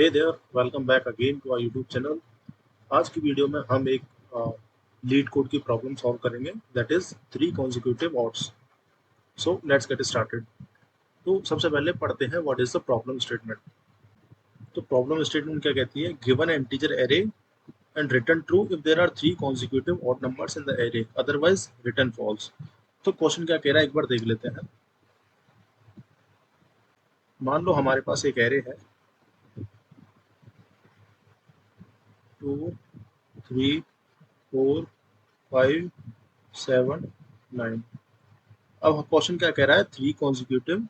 Hey there, welcome back again to our YouTube channel. आज की video में हम एक लीड कोड की प्रॉब्लम सॉल्व करेंगे, that is 3 consecutive odds। So let's get started. तो सबसे पहले पढ़ते हैं what is the problem statement. तो प्रॉब्लम स्टेटमेंट क्या कहती है? Given an integer array and return true if there are 3 consecutive odd numbers in the array, otherwise return false. तो क्वेश्चन क्या कह रहा है एक बार देख लेते हैं। मान लो हमारे पास एक एरे है 2 3 4 5 7 9। अब क्वेश्चन क्या कह रहा है? 3 consecutive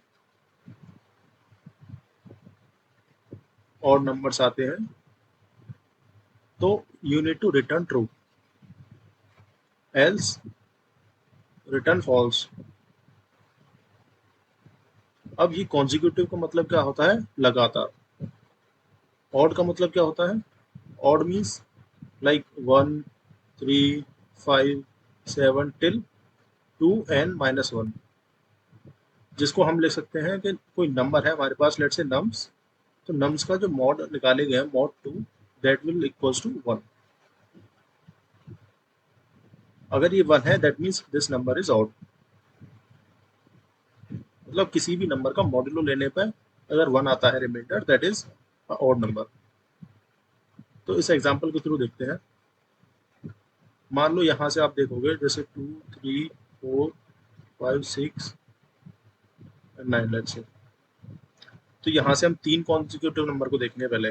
और नंबर्स आते हैं, तो you need to return true, else return false. अब ये कॉन्जिक्यूटिव का मतलब क्या होता है? लगातार। ऑड का मतलब क्या होता है? Odd means like 1 3 5 7 till 2n-1, जिसको हम लिख सकते हैं कि कोई नंबर है हमारे पास, लेट्स से नम्स। तो नम्स का जो मॉड निकाले गए mod 2, that will equals to 1। अगर ये 1 है that means this number is odd. मतलब किसी भी नंबर का मॉड्यूलो लेने पर अगर 1 आता है remainder, that is odd number. तो इस एग्जांपल के थ्रू देखते हैं। मान लो यहाँ से आप देखोगे जैसे 2 3 4 5 6 9, लेट्स से। तो यहाँ से हम 3 consecutive नंबर को देखेंगे पहले,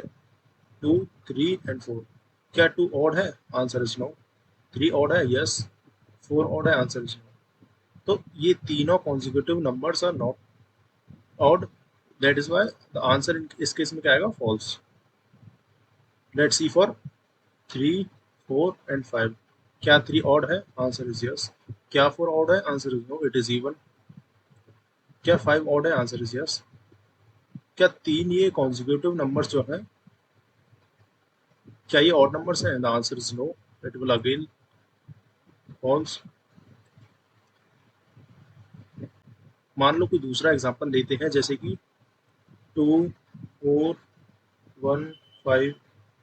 2 3 एंड 4। क्या 2 ऑड है? Answer is no. 3 ऑड है? यस। 4 ऑड है? Answer is no. तो ये तीनों consecutive numbers are not odd, that is why the answer इस केस में क्या आएगा? False. Let's see for 3 4 and 5। क्या 3 ऑड है? Answer is yes. क्या 4 ऑड है? Answer is no, it is even. क्या 5 ऑड है? Answer is yes. क्या 3 ये कॉन्जिक्यूटिव नंबर्स जो हैं, क्या ये ऑड नंबर्स हैं? The answer is no, it will again false. मान लो कोई दूसरा एग्जांपल लेते हैं, जैसे कि 2 4 1 5।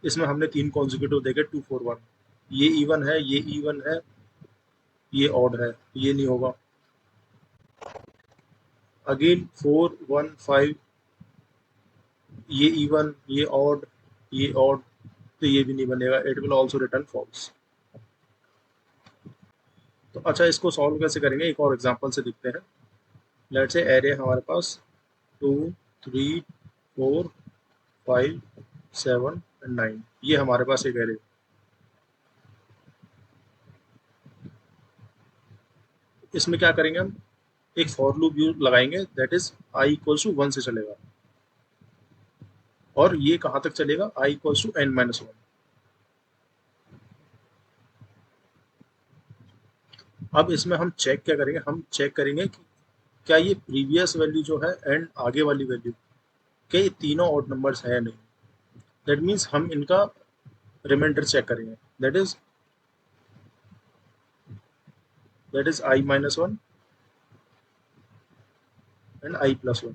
इसमें हमने 3 कॉन्जिक्यूटिव देखे 2 4 1। ये इवन है, ये इवन है, ये ऑड है, ये नहीं होगा। अगेन 4 1 5, ये इवन, ये ऑड, ये ऑड, तो ये भी नहीं बनेगा, it will also return false. तो अच्छा, इसको सॉल्व कैसे करेंगे? एक और एग्जांपल से देखते हैं। लेट्स से एरे हमारे पास 2 3 4 5 7 एंड 9। ये हमारे पास एक एरे। इसमें क्या करेंगे हम? एक फॉर लूप यूज लगाएंगे, that is I equals to 1 से चलेगा। और ये कहाँ तक चलेगा? I equals to n-1। अब इसमें हम चेक क्या करेंगे? हम चेक करेंगे कि क्या ये प्रीवियस वैल्यू जो है एंड आगे वाली वैल्यू, क्या ये तीनों ऑड नंबर्स है? नहीं। दैट मीन्स हम इनका रिमाइंडर चेक करेंगे, that is i-1 and i+1।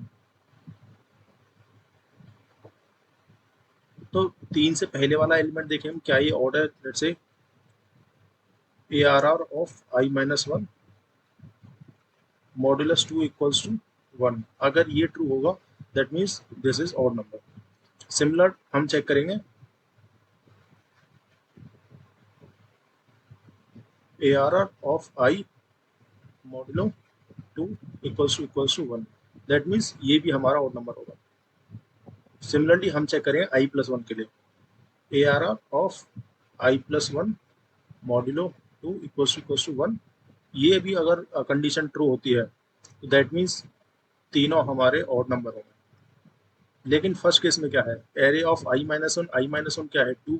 तो 3 से पहले वाला एलिमेंट देखें हम, क्या ये ऑड है? Let's say ARR of i-1 modulus 2 equals to 1। अगर ये ट्रू होगा that means this is odd number. Similar हम चेक करेंगे ARR of i modulo 2 equals to 1, that means ये भी हमारा ऑड नंबर होगा। सिमिलरली हम चेक करेंगे i+1 के लिए, ARR of i+1 modulo 2 equals to 1। ये भी अगर कंडीशन ट्रू होती है तो दैट मीन्स तीनों हमारे ऑड नंबर होंगे। लेकिन फर्स्ट केस में क्या है? एरे ऑफ i-1 क्या है? 2।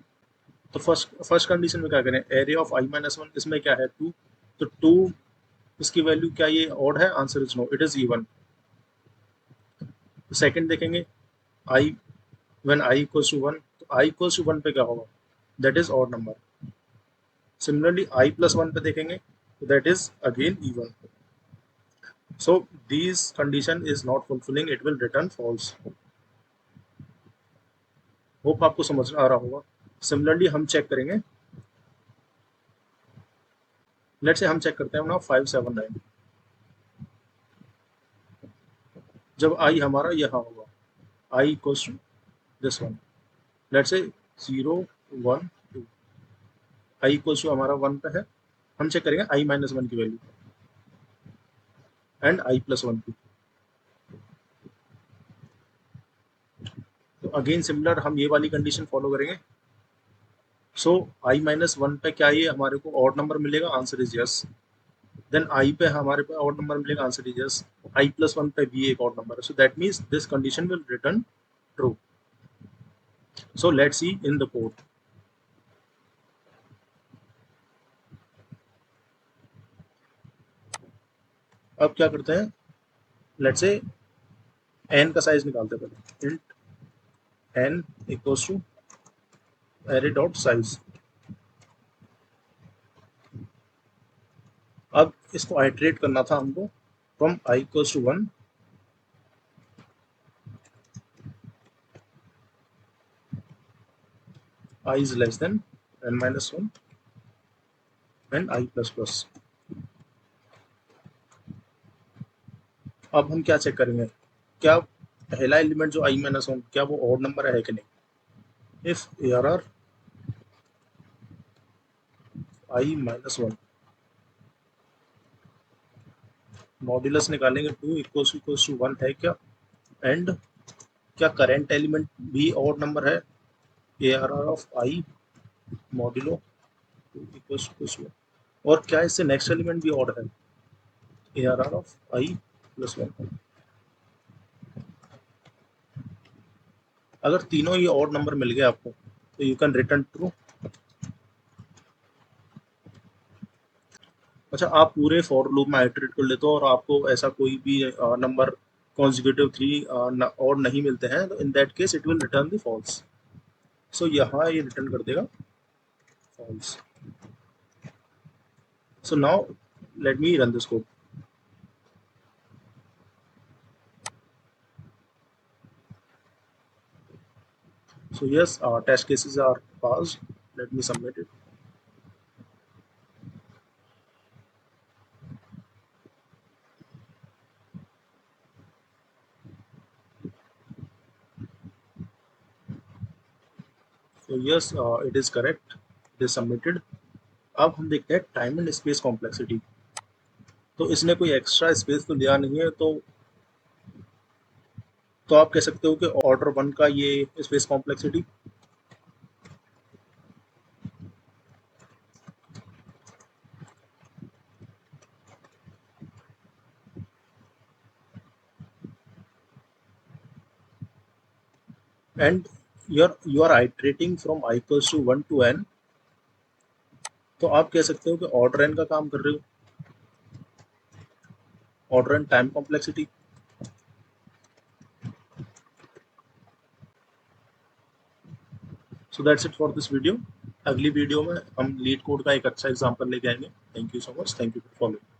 तो फर्स्ट कंडीशन में क्या करें? एरे ऑफ i-1 इसमें क्या है? 2। तो 2 इसकी वैल्यू क्या ये ऑड है? Answer is no, it is even. Second देखेंगे, i when i equals to 1, तो i इक्वल्स टू 1 पे क्या होगा? That is odd number. Similarly i+1 पे देखेंगे तो that is again even. So this condition is not fulfilling, it will return false. Hope आपको समझ आ रहा होगा। सिमिलरली हम चेक करेंगे, लेट्स से हम चेक करते हैं ना 579। जब आई हमारा यहाँ होगा, I equals to this one, let's say 0 1 2, I equals to हमारा 1 पे है, हम चेक करेंगे आई माइनस 1 की वैल्यू एंड आई प्लस 1 की। तो अगेन सिमिलर हम ये वाली कंडीशन फॉलो करेंगे। सो आई माइनस 1 पे क्या ये हमारे को ऑड नंबर मिलेगा, answer is yes. Then I पे हमारे पे ऑड नंबर मिलेगा, answer is yes. I plus 1 पे भी एक ऑड नंबर है, so that means this condition will return true. So let's see in the code. अब क्या करते हैं, लेट्स से एन का साइज निकालते हैं पहले। Int n equals to array dot size. अब इसको आइटरेट करना था हमको from I equals to 1 I is less than n minus 1 and I plus plus। अब हम क्या चेक करेंगे, क्या पहला एलिमेंट जो i माइनस 1 क्या वो ऑड नंबर है कि नहीं। If ARR i minus 1, modulus निकालेंगे 2 इक्वल्स टू 1 है क्या, एंड क्या करेंट एलिमेंट भी ऑड नंबर है, ARR of i modulo 2 equals to 1, और क्या इससे नेक्स्ट एलिमेंट भी ऑड है, ARR ऑफ i प्लस 1। अगर तीनों ये ऑड नंबर मिल गए आपको तो यू कैन रिटर्न ट्रू। अच्छा, आप पूरे फॉर लूप में आइटरेट कर लेते हो और आपको ऐसा कोई भी नंबर कॉन्जिक्यूटिव 3 और नहीं मिलते हैं, तो in that case it will return the false. So यहाँ ये रिटर्न कर देगा false. So now let me run this code. So yes, test cases are passed. Let me submit it. So yes, it is correct. It is submitted. अब हम देखते हैं time and space complexity. तो इसने कोई extra space तो दिया नहीं है, तो आप कह सकते हो कि ऑर्डर 1 का ये space complexity, and you are iterating from I equals to 1 to n, तो आप कह सकते हो कि ऑर्डर n का काम कर रहे हो, order n time complexity. So that's it for this video. अगली वीडियो में हम लीड कोड का एक अच्छा एग्जांपल लेके आएंगे। Thank you so much, thank you for following.